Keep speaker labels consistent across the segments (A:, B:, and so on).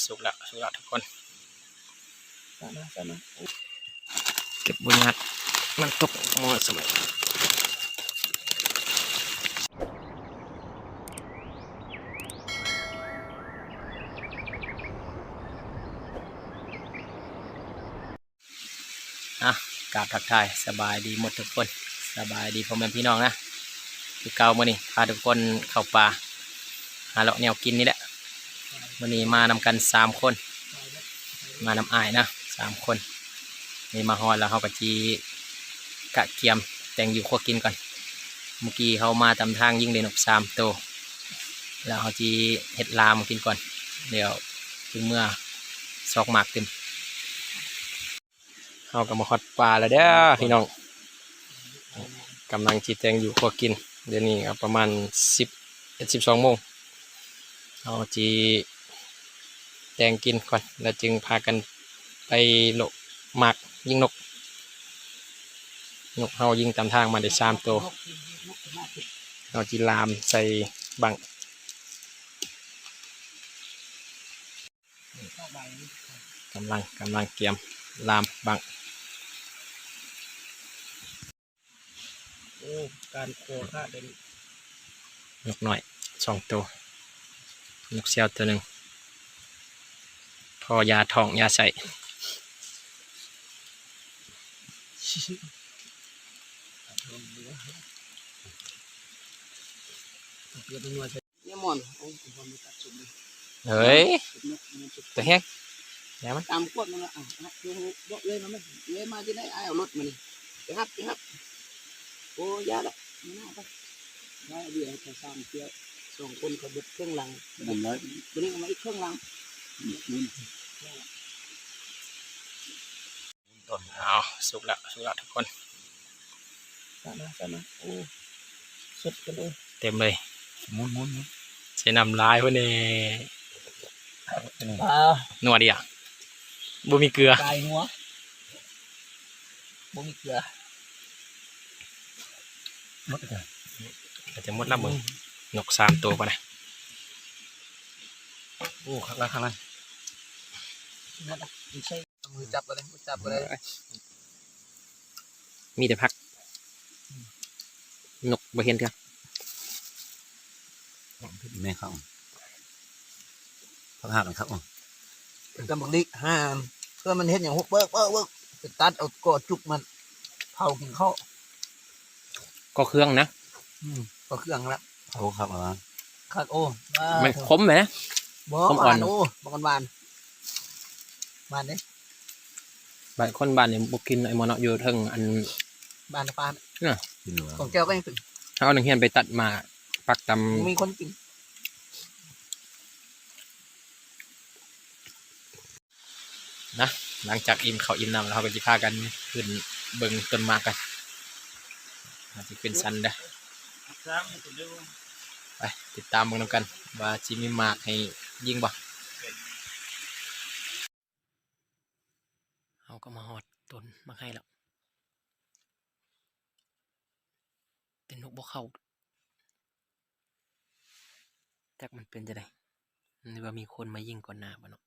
A: สุกแล้วทุกคนเก็บบุญงัดมันตกมอสมัยกราบทักทายสบายดีหมดทุกคนสบายดีพ่อแม่พี่น้องนะคือเก่ามื้อนี้พาทุกคนเข้าป่าหาเลาะแนวกินนี่แหละมื้อนี้มานำกัน3 คนมานำอ้ายนะ3 คนนี่มาฮอดแล้วเขาก็จีกะเกียมแต่งอยู่ครัวกินก่อนเมื่อกี้เขามาตามทางยิงเดนก3 ตัวแล้วเขาจีเห็ดลามกินก่อนเดี๋ยวถึงเมื่อซอกหมากเต็มเขาก็มาฮอดปลาแล้วเด้อพี่น้องกำลังจีแต่งอยู่ครัวกินเดี๋ยวนี้ประมาณ12 โมงเขาจีแต่งกินก่อนแล้วจึงพากันไปโลหมากยิงนกเฮายิงตามทางมาได้3 ตัวเอาจีลามใส่บังกำลังเตรียมลามบังการโคค่าเด่นนกหน่อย2 ตัวนกเสียวตัวหนึ่งพอยาทองยาใส่เฮ้ยตัวแห้งเดี๋ยวมัน
B: ตามพวกมันละยกเลยมันไม่เลยมาที่ไหนเอารถมานี่ไปครับโอ้ยาละไม่น่าไปได้เดี๋ยวจะสร้างเที่ยว2 คนกับเครื่องหลังตัวนี้ก็มาอีกเครื่องหลัง
A: ต้นเอาสุกแล้วทุกคน
B: โอ้สุดกันเลย
A: เต็มเลย
B: มุน
A: ใช้น้ำลายพวกนี้นัวดีอ่ะบ่มีเกลือ
B: ไก่นัวบ่มีเกลือ
A: หมดเลยอาจจะหมดละมึงนก3 ตัวป่ะนะ
B: โอ้ข้างล่างหมดละไม่ใช่มือจับไปเลย
A: มีแต่พักนกบ่เห็นเถอะ
B: ไม่เข้าพักหักครับกำลังดิห้ามเพื่อมันเห็นอย่างเบิกจะตัดเอากอจุกมันเผากินข้าว
A: ก็เครื่องนะ
B: ก็เครื่องละ
C: เผาครับอะไร
B: ครับโอ้
A: มันคมไหม
B: คมอ่อนโอ้บานเนี่ย
A: บานคนบานเนี่ยบุกินไอ้มอนอยู่ทั้งอัน
B: บานปาน
A: เนี่ย
B: ของแก้วก็ยังถึง
A: เอาหนึ่งเฮียนไปตัดมาปักตำ
B: มีคนกิน
A: นะหลังจากอิ่มเขาอิ่มน้ำแล้วเขาก็จะพากันขึ้นเบิ่งต้นหมากกันอาจจะเป็นสันเด้อไปติดตามเบิ่งกันว่าจิมีหมากให้ยิงบ่เขาก็มาหอดต้นมาให้แล้วเป็นนกบ่เข้าจักมันเป็นจะไดนี่ว่ามีคนมายิงก่อนหน้าบ่เนาะ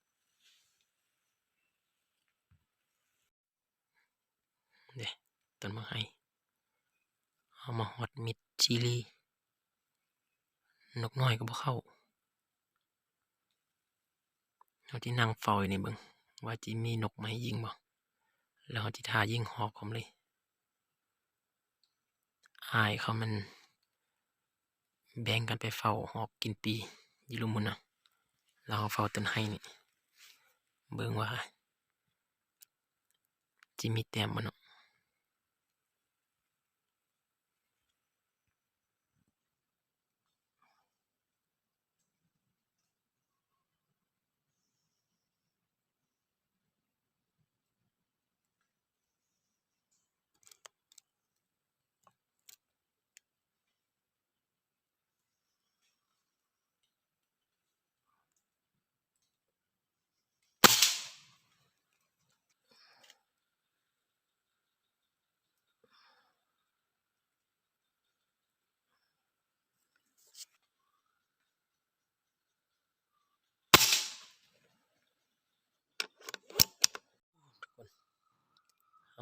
A: เด้ต้นมาให้เอามาหอดมิดชิลีนกน้อยก็บ่เข้าเขาที่นั่งเฝ้าอยู่นี่เบิ่งว่าจิมีนกมาให้ยิงบ่แล้วเขาที่ท่ายิงหอกผมเลยอายเขามันแบ่งกันไปเฝ้าหอกกินปีอยู่ลุมมันนะเราเฝ้าต้นไห้นี่เบิ่งว่าจิมีแต้มบ่เนาะ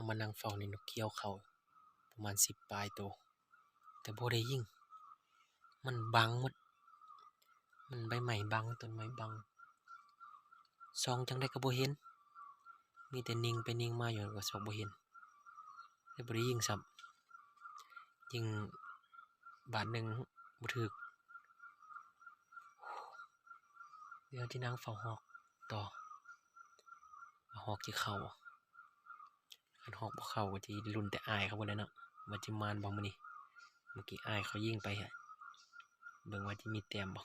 A: เอามานั่งเฝ้าในนกเกี้ยวเขาประมาณ10 ปลายตัวแต่บ่ได้ยิงมันบังหมดมันใบไม้บังต้นไม้บังส่องจังได้ก็บ่เห็นมีแต่นิ่งไปนิ่งมาอยู่ก็ส่องบ่เห็นแต่บ่ได้ยิงซ้ำยิงบาทหนึ่งบ่ถึกเดี๋ยวที่นั่งเฝ้าหอกต่อหอกที่เข้าอันหอกบ่เข้าก็สิลุ้นแต่อายเขาบ่ได้เนาะว่าจิมานบ่มื้อนี้เมื่อกี้อายเขายิงไปฮะเบิ่งว่าสิมีแต้มบ่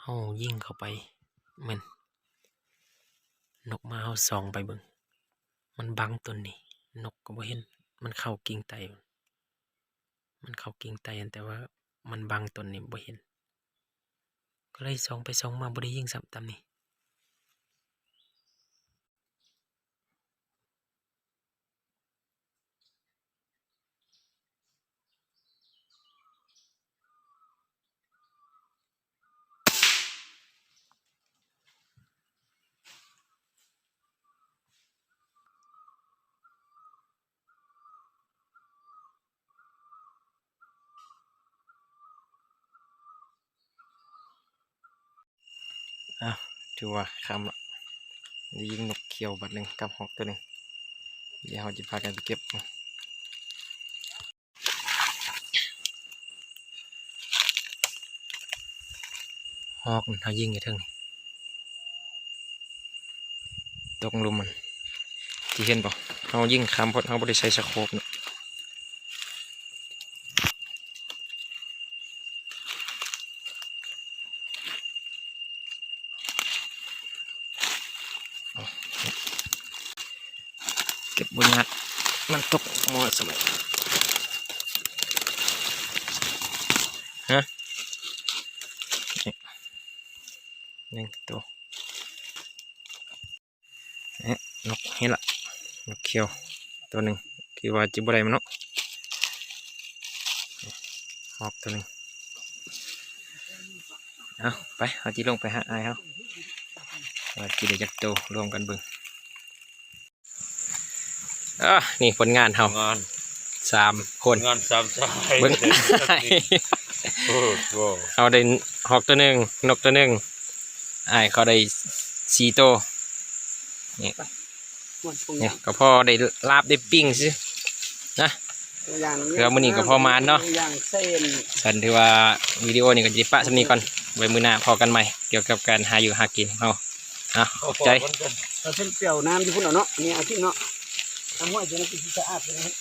A: เฮายิงเข้าไปแม่นนกมาเฮาส่องไปเบิ่งมันบังต้นนี้นกก็บ่เห็นมันเข้ากิ่งไต้มันเข้ากิ่งไต้แต่ว่ามันบังต้นนี้บ่เห็นก็เลยส่องไปส่องมาบ่ได้ยิงซ้ำตามนี้ถือว่าคำละยิงนกเขียวบัดหนึ่งกับหอกตัวหนึ่งเดี๋ยวเราจะพากันไปเก็บหอกเขายิงอยู่เทิงนี่ตกลุมมันที่เห็นป่ะเขายิงคำเพราะเขาไม่ได้ใช้สโคปเนาะเก็บบนยัดมันตกมอสมัยฮะหนึ่งตัวนกเห็นละนกเขียวตัวหนึ่งคือว่าจิบอะไรมันเนาะหอกตัวหนึ่งเอาไปเอาจีลงไปหาไอ้เขาว่าจีเดี๋ยวจะโตรวมกันเบิ่งนี่ผลงานเขา3 คน
C: งาน3 สาย
A: เบิ่ง
C: โอ้โห
A: เขาได้หอกตัวหนึ่งนกตัวหนึ่งไอ้เขาได้4 ตัวเนี่ยก็พอได้ลาบได้ปิ้งสินะเพื่อมื้อนี้ก็พอมานเนาะสันถือว่าวิดีโอนี้ก็จะปะสำนีก่อนไว้มื้อหน้าพอกันใหม่เกี่ยวกับการหาอยู่หากินเอาขอบใจ
B: เราเส้นเปรี้ยวน้ำที่พุ่นเอาเนาะนี่เอาทิ้งเนาะทำห้วยจะได้กินสะอาดเลย